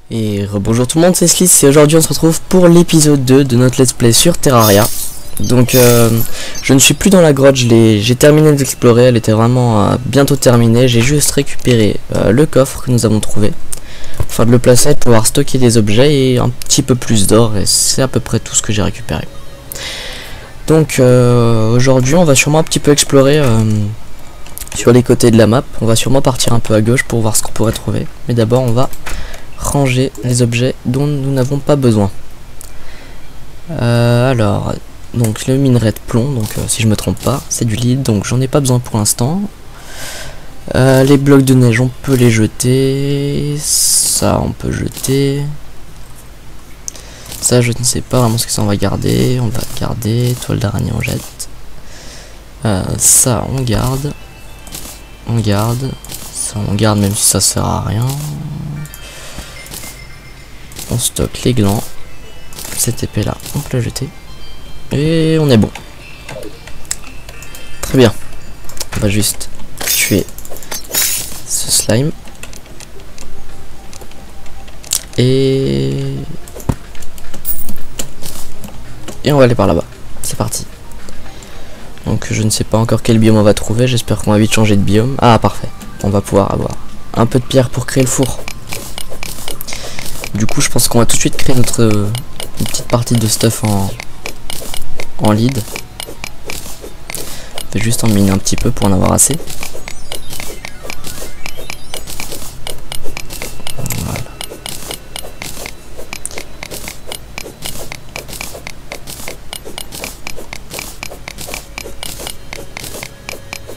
Et rebonjour tout le monde, c'est Sliss et aujourd'hui on se retrouve pour l'épisode 2 de notre let's play sur Terraria. Donc je ne suis plus dans la grotte, j'ai terminé d'explorer, elle était vraiment bientôt terminée. J'ai juste récupéré le coffre que nous avons trouvé, afin de le placer pour pouvoir stocker des objets et un petit peu plus d'or, et c'est à peu près tout ce que j'ai récupéré. Donc aujourd'hui on va sûrement un petit peu explorer sur les côtés de la map. On va sûrement partir un peu à gauche pour voir ce qu'on pourrait trouver, mais d'abord on va ranger les objets dont nous n'avons pas besoin. Alors, donc le minerai de plomb, donc si je me trompe pas, c'est du lead, donc j'en ai pas besoin pour l'instant. Les blocs de neige, on peut les jeter. Ça, on peut jeter. Ça, je ne sais pas vraiment ce que ça, on va garder. On va garder. Toile d'araignée, on jette. Ça, on garde. On garde. Ça, on garde, même si ça sert à rien. On stocke les glands. Cette épée là, on peut la jeter. Et on est bon. Très bien. On va juste tuer ce slime. Et on va aller par là-bas. C'est parti. Donc je ne sais pas encore quel biome on va trouver. J'espère qu'on va vite changer de biome. Ah parfait. On va pouvoir avoir un peu de pierre pour créer le four. Du coup je pense qu'on va tout de suite créer notre une petite partie de stuff en lead. Je vais juste en miner un petit peu pour en avoir assez. Voilà.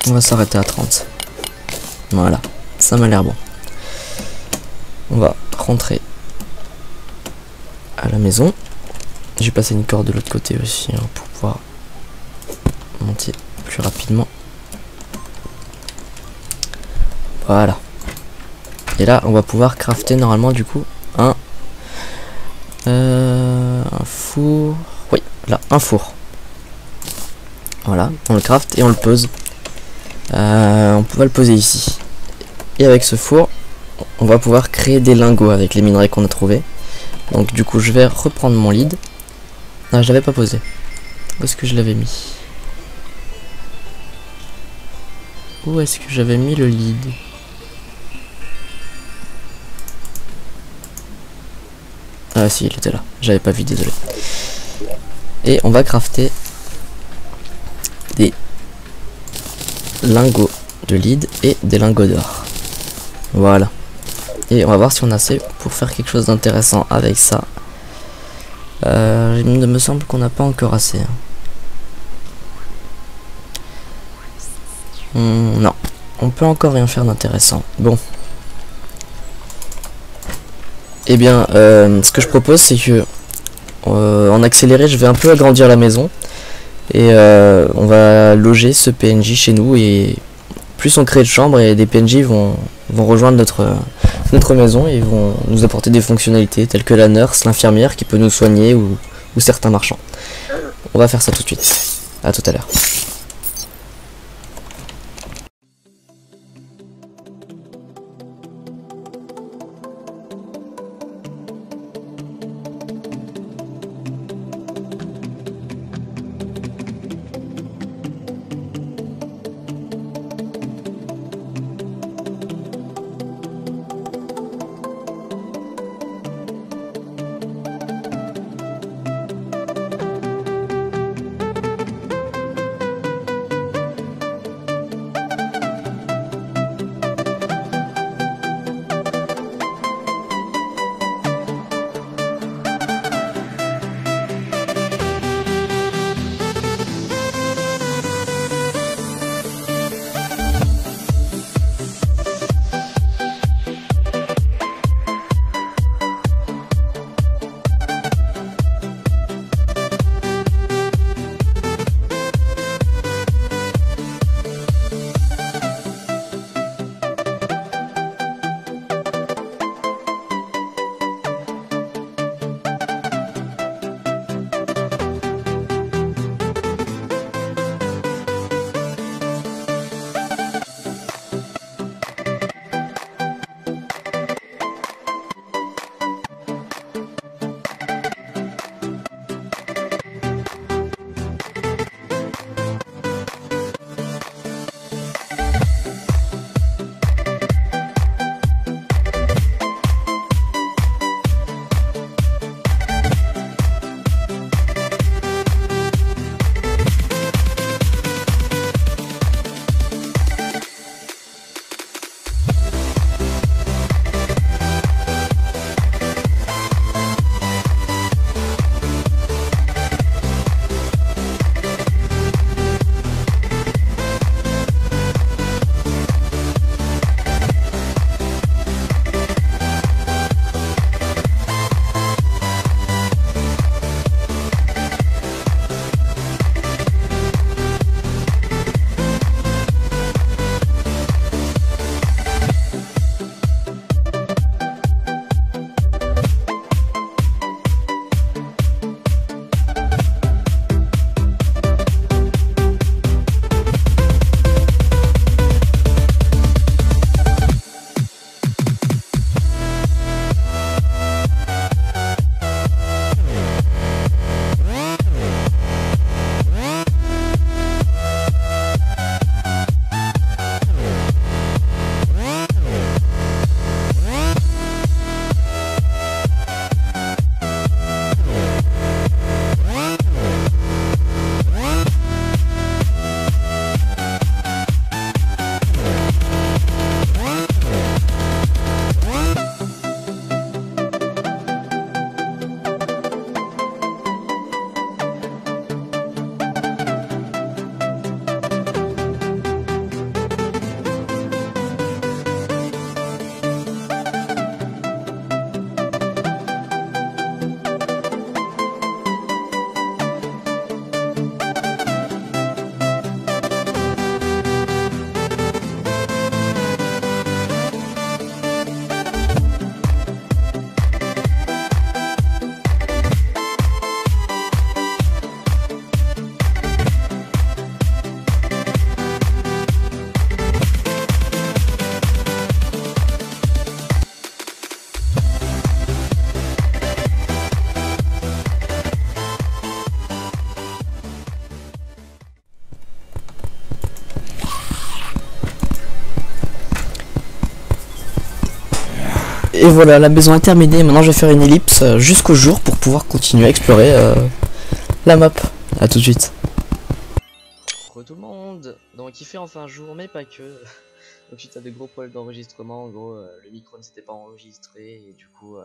On va s'arrêter à 30. Voilà, ça m'a l'air bon. On va rentrer à la maison. J'ai passé une corde de l'autre côté aussi pour pouvoir monter plus rapidement. Voilà. Et là on va pouvoir crafter normalement du coup un four. Oui, là un four. Voilà, on le craft et on le pose. On va le poser ici. Et avec ce four, on va pouvoir créer des lingots avec les minerais qu'on a trouvés. Donc du coup je vais reprendre mon lead. Non, je l'avais pas posé. Où est-ce que je l'avais mis? Où est-ce que j'avais mis le lead? Ah si, il était là. J'avais pas vu, désolé. Et on va crafter des lingots de lead et des lingots d'or. Voilà. Et on va voir si on a assez pour faire quelque chose d'intéressant avec ça. Il me semble qu'on n'a pas encore assez. Non, on peut encore rien faire d'intéressant. Bon. Eh bien, ce que je propose, c'est que en accéléré, je vais un peu agrandir la maison. Et on va loger ce PNJ chez nous. Et plus on crée de chambres, et des PNJ vont rejoindre notre maison et vont nous apporter des fonctionnalités telles que la nurse, l'infirmière qui peut nous soigner ou certains marchands. On va faire ça tout de suite. À tout à l'heure. voilà, la maison est terminée. Maintenant, je vais faire une ellipse jusqu'au jour pour pouvoir continuer à explorer la map. À tout de suite. Re tout le monde. Donc il fait enfin jour, mais pas que. Donc suite à de gros problèmes d'enregistrement, en gros, le micro ne s'était pas enregistré et du coup,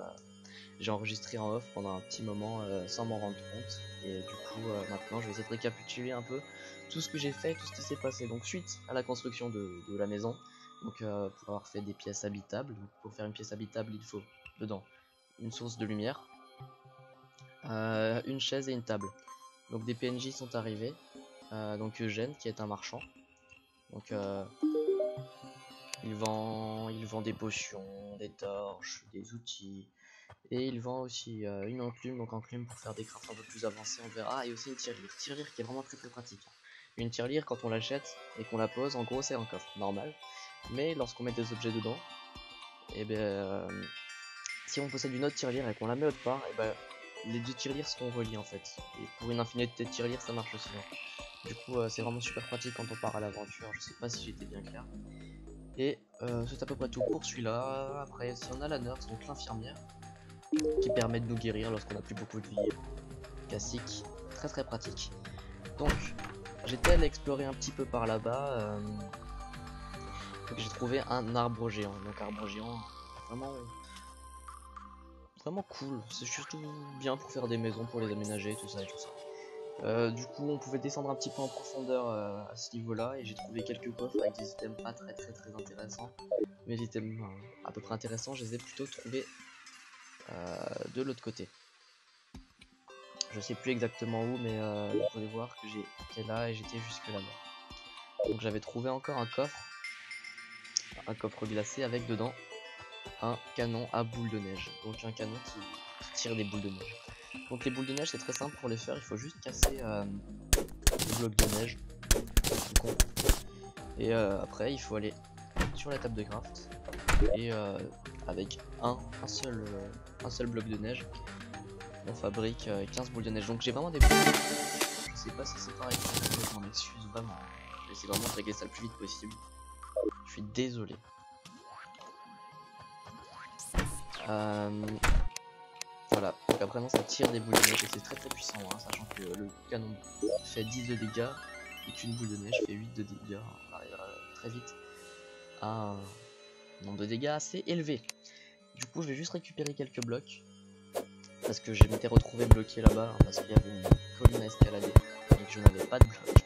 j'ai enregistré en off pendant un petit moment sans m'en rendre compte. Et du coup, maintenant, je vais essayer de récapituler un peu tout ce que j'ai fait, tout ce qui s'est passé. Donc suite à la construction de la maison. Donc pour avoir fait des pièces habitables, donc, pour faire une pièce habitable il faut dedans une source de lumière, une chaise et une table. Donc des PNJ sont arrivés, donc Eugène qui est un marchand, donc il vend des potions, des torches, des outils, et il vend aussi une enclume, donc enclume pour faire des crafts un peu plus avancés, on verra, et aussi une tirelire qui est vraiment très pratique. Une tirelire quand on l'achète et qu'on la pose, en gros c'est un coffre normal. Mais lorsqu'on met des objets dedans, et ben si on possède une autre tirelire et qu'on la met autre part, et ben les deux tirelires seront reliés en fait. Et pour une infinité de tirelires ça marche aussi. Du coup c'est vraiment super pratique quand on part à l'aventure. Je sais pas si j'étais bien clair. Et c'est à peu près tout pour celui-là. Après si on a la nurse, donc l'infirmière, qui permet de nous guérir lorsqu'on a plus beaucoup de vie. Classique, très pratique. Donc j'étais allé explorer un petit peu par là-bas. J'ai trouvé un arbre géant. Donc arbre géant, vraiment cool. C'est surtout bien pour faire des maisons, pour les aménager, tout ça et tout ça. Du coup, on pouvait descendre un petit peu en profondeur à ce niveau-là, et j'ai trouvé quelques coffres avec des items pas très intéressants. Mais les items à peu près intéressants, je les ai plutôt trouvés de l'autre côté. Je sais plus exactement où, mais vous pouvez voir que j'étais là et j'étais jusque là-bas. Donc j'avais trouvé encore un coffre glacé avec dedans un canon à boules de neige. Donc un canon qui tire des boules de neige. Donc les boules de neige c'est très simple pour les faire, il faut juste casser les blocs de neige. Et après il faut aller sur la table de craft et avec un seul bloc de neige on fabrique 15 boules de neige. Donc j'ai vraiment des boules de neige. Je sais pas si c'est pareil, je m'en excuse vraiment. Je vais essayer vraiment de régler ça le plus vite possible. Je suis désolé. Voilà, donc après non, ça tire des boules de neige et c'est très puissant, hein, sachant que le canon fait 10 de dégâts et qu'une boule de neige fait 8 de dégâts. On arrivera très vite à un nombre de dégâts assez élevé. Du coup je vais juste récupérer quelques blocs parce que je m'étais retrouvé bloqué là-bas, hein, parce qu'il y avait une colline à escalader et que je n'avais pas de blocs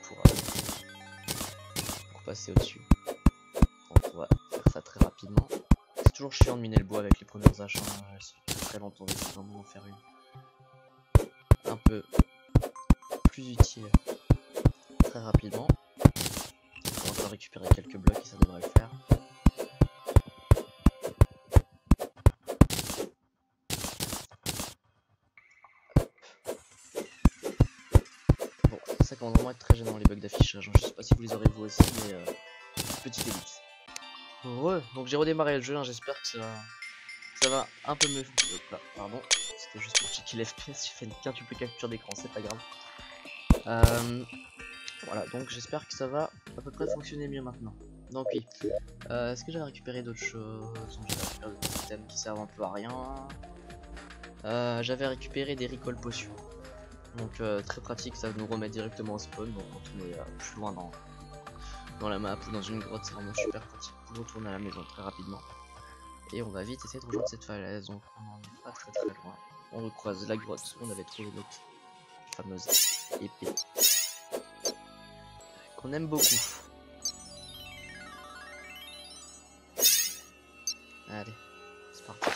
pour passer au-dessus. Donc on va faire ça très rapidement. C'est toujours chiant de miner le bois avec les premières haches, elles sont très lentes, on va essayer vraiment en faire une un peu plus utile très rapidement. On va encore récupérer quelques blocs et ça devrait le faire. Bon, ça commence vraiment à être très gênant les bugs d'affichage, je sais pas si vous les aurez vous aussi, mais petite ellipse. Donc j'ai redémarré le jeu, hein, j'espère que ça va un peu mieux. Là, pardon, c'était juste pour checker l'FPS, j'ai fait une quintuple capture d'écran, c'est pas grave. Voilà, donc j'espère que ça va à peu près fonctionner mieux maintenant. Donc oui, est-ce que j'avais récupéré d'autres choses? J'avais récupéré des items qui servent un peu à rien. J'avais récupéré des recall potions. Donc très pratique, ça nous remet directement au spawn. Donc quand on est plus loin dans la map ou dans une grotte, c'est vraiment super pratique pour retourner à la maison très rapidement. Et on va vite essayer de rejoindre cette falaise, donc on n'en est pas très loin. On recroise la grotte où on avait trouvé notre fameuse épée qu'on aime beaucoup. Allez, c'est parti.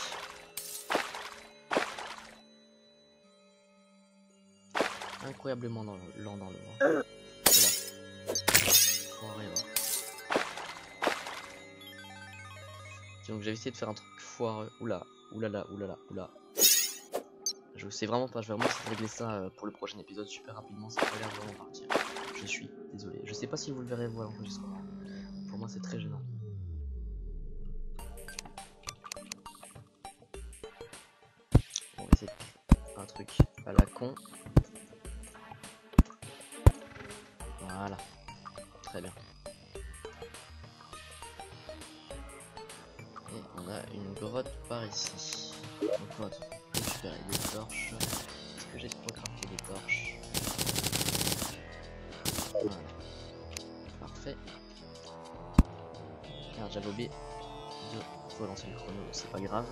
Incroyablement lent dans le vent. Voilà. Donc j'avais essayé de faire un truc foireux. Oula. Je sais vraiment pas, je vais vraiment essayer de régler ça pour le prochain épisode super rapidement, ça va l'air vraiment partir. Je suis désolé. Je sais pas si vous le verrez vous à l'enregistrement. Pour moi c'est très gênant. On va essayer de faire un truc à la con. Voilà. Très bien. Et on a une va par ici. Donc on va récupérer des torches. Est-ce que j'ai de quoi crafter des torches? Voilà. Parfait. Merde, j'avais oublié de relancer le chrono, c'est pas grave.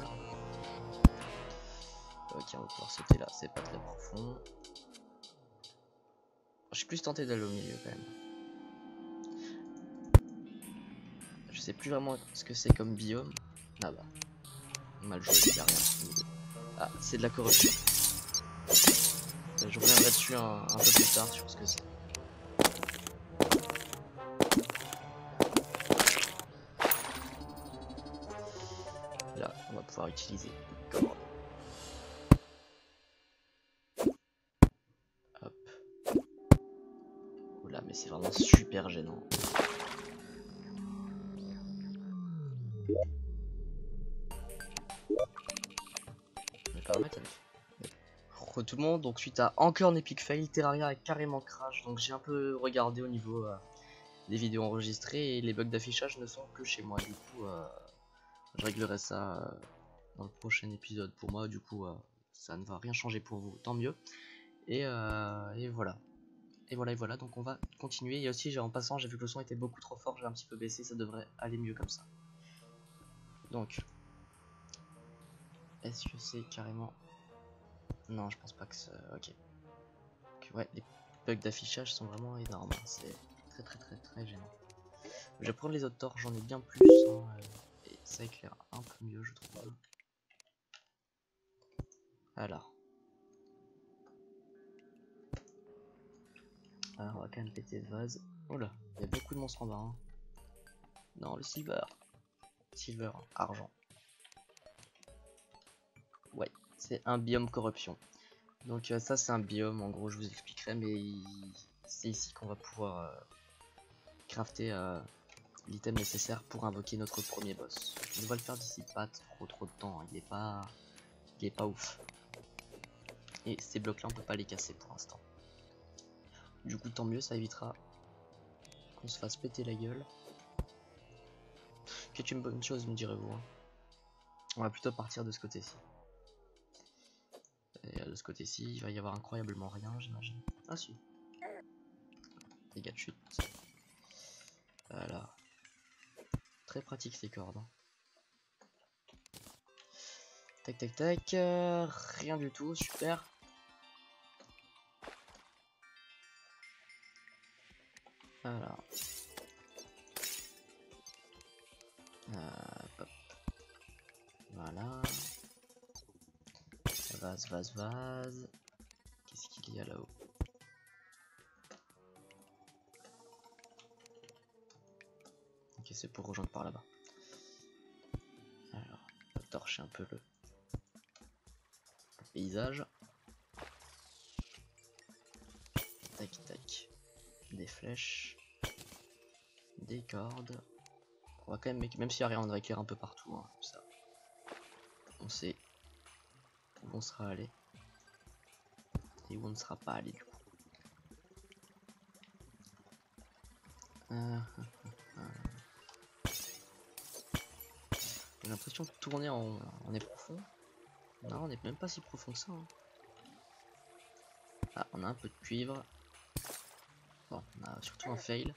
Ok, on va pouvoir sauter là, c'est pas très profond. Je suis plus tenté d'aller au milieu quand même. Je sais plus vraiment ce que c'est comme biome. Ah bah, mal joué, il y a rien. Ah, c'est de la corruption. Je reviendrai dessus un peu plus tard sur ce que c'est. Là, on va pouvoir utiliser une corde. Hop. Oula, mais c'est vraiment super gênant. Les paramètres, re tout le monde, donc suite à encore un epic fail, Terraria a carrément crash. Donc j'ai un peu regardé au niveau des vidéos enregistrées et les bugs d'affichage ne sont que chez moi. Du coup, je réglerai ça dans le prochain épisode. Pour moi, du coup, ça ne va rien changer pour vous, tant mieux. Et voilà. Et voilà, donc on va continuer. Et aussi, en passant, j'ai vu que le son était beaucoup trop fort, j'ai un petit peu baissé, ça devrait aller mieux comme ça. Donc, est-ce que c'est carrément... Non, je pense pas que c'est... Ok. Donc, ouais, les bugs d'affichage sont vraiment énormes, c'est très gênant. Je vais prendre les autres torches, j'en ai bien plus, hein, et ça éclaire un peu mieux, je trouve. Alors, on va quand même péter le vase. Oh là, il y a beaucoup de monstres en bas. Hein. Non, le silver. Silver, argent. Ouais, c'est un biome corruption. Donc ça c'est un biome, en gros je vous expliquerai, mais c'est ici qu'on va pouvoir crafter l'item nécessaire pour invoquer notre premier boss. On va le faire d'ici pas trop de temps, hein. Il est pas ouf. Et ces blocs là on peut pas les casser pour l'instant. Du coup tant mieux, ça évitera qu'on se fasse péter la gueule. Qui est une bonne chose, me direz-vous. Hein. On va plutôt partir de ce côté-ci. Et de ce côté-ci, il va y avoir incroyablement rien, j'imagine. Ah si. Dégâts de chute. Voilà. Très pratique ces cordes. Hein. Tac. Rien du tout, super. Voilà. Hop. Voilà. Vase. Qu'est-ce qu'il y a là-haut? Ok, c'est pour rejoindre par là-bas. Alors, on va torcher un peu le paysage. Tac. Des flèches. Des cordes. On va quand même s'il y a rien, on va éclairer un peu partout. Hein, comme ça. On sait où on sera allé. Et où on ne sera pas allé du coup. J'ai l'impression de tourner on est profond. Non, on n'est même pas si profond que ça. Hein. Ah, on a un peu de cuivre. Bon, on a surtout un fail.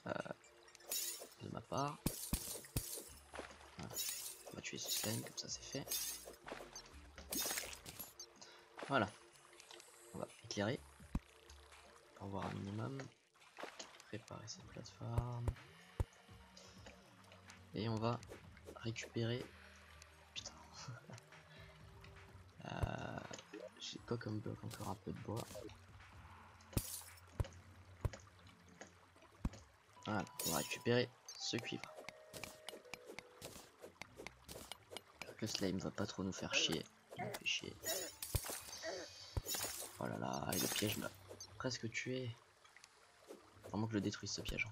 De ma part. Voilà. On va tuer ce slime, comme ça c'est fait. Voilà. On va éclairer. Pour voir un minimum. Préparer cette plateforme. Et on va récupérer. Putain. J'ai quoi comme bloc? Encore un peu de bois. Voilà, on va récupérer ce cuivre. Le slime va pas trop nous faire chier. Il nous fait chier. Oh là là, et le piège m'a presque tué. Vraiment que je le détruise ce piège.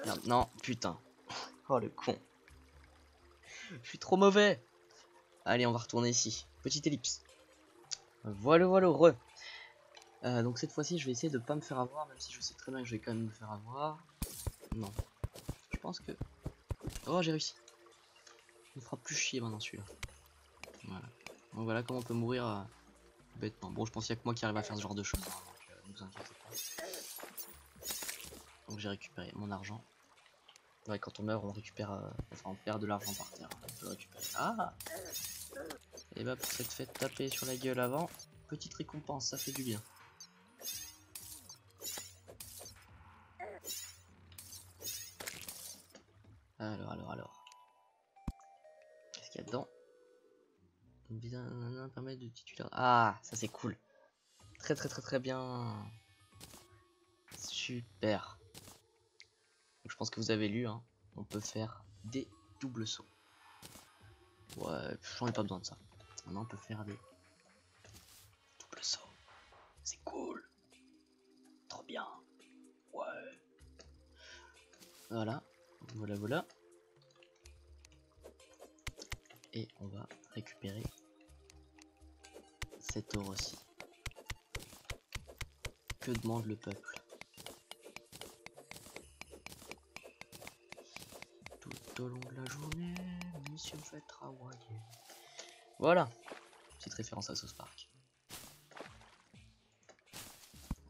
Merde, non, putain. Oh le con. Je suis trop mauvais. Allez, on va retourner ici. Petite ellipse. Voilà, re. Donc cette fois-ci, je vais essayer de pas me faire avoir, même si je sais très bien que je vais quand même me faire avoir. Non. Je pense que... Oh, j'ai réussi. Il me fera plus chier maintenant celui-là. Voilà. Donc voilà comment on peut mourir bêtement. Bon, je pense qu'il y a que moi qui arrive à faire ce genre de choses. Hein, donc ne vous inquiétez pas. Donc j'ai récupéré mon argent. Ouais, quand on meurt, on récupère... enfin, on perd de l'argent par terre. On peut le récupérer. Ah! Et bah pour cette fête taper sur la gueule avant, petite récompense, ça fait du bien. Alors. Qu'est-ce qu'il y a dedans? Bien permet de titulaire. Ah, ça c'est cool. Très bien. Super. Donc, je pense que vous avez lu, hein. On peut faire des doubles sauts. Ouais, j'en ai pas besoin de ça. Maintenant on peut faire des doubles sauts. C'est cool. Trop bien. Ouais. Voilà. Et on va récupérer cet or aussi. Que demande le peuple? Tout au long de la journée, mission fait travailler. Voilà. Petite référence à South Park.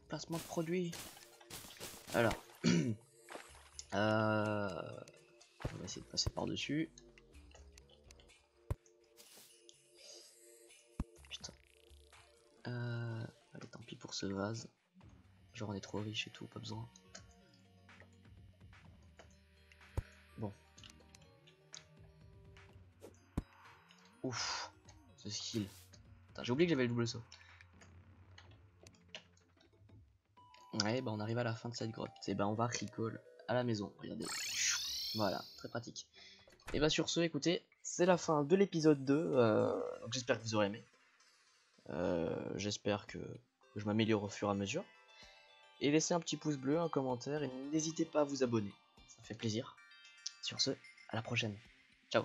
Placement de produit. Alors. On va essayer de passer par-dessus. Putain. Allez, tant pis pour ce vase. Genre on est trop riche et tout, pas besoin. Bon. Ouf. Ce skill. J'ai oublié que j'avais le double saut. Ouais, bah on arrive à la fin de cette grotte. Et bah on va recall à la maison. Regardez. Voilà, très pratique. Et bah sur ce, écoutez, c'est la fin de l'épisode 2. Donc j'espère que vous aurez aimé. J'espère que je m'améliore au fur et à mesure. Et laissez un petit pouce bleu, un commentaire, et n'hésitez pas à vous abonner. Ça fait plaisir. Sur ce, à la prochaine. Ciao.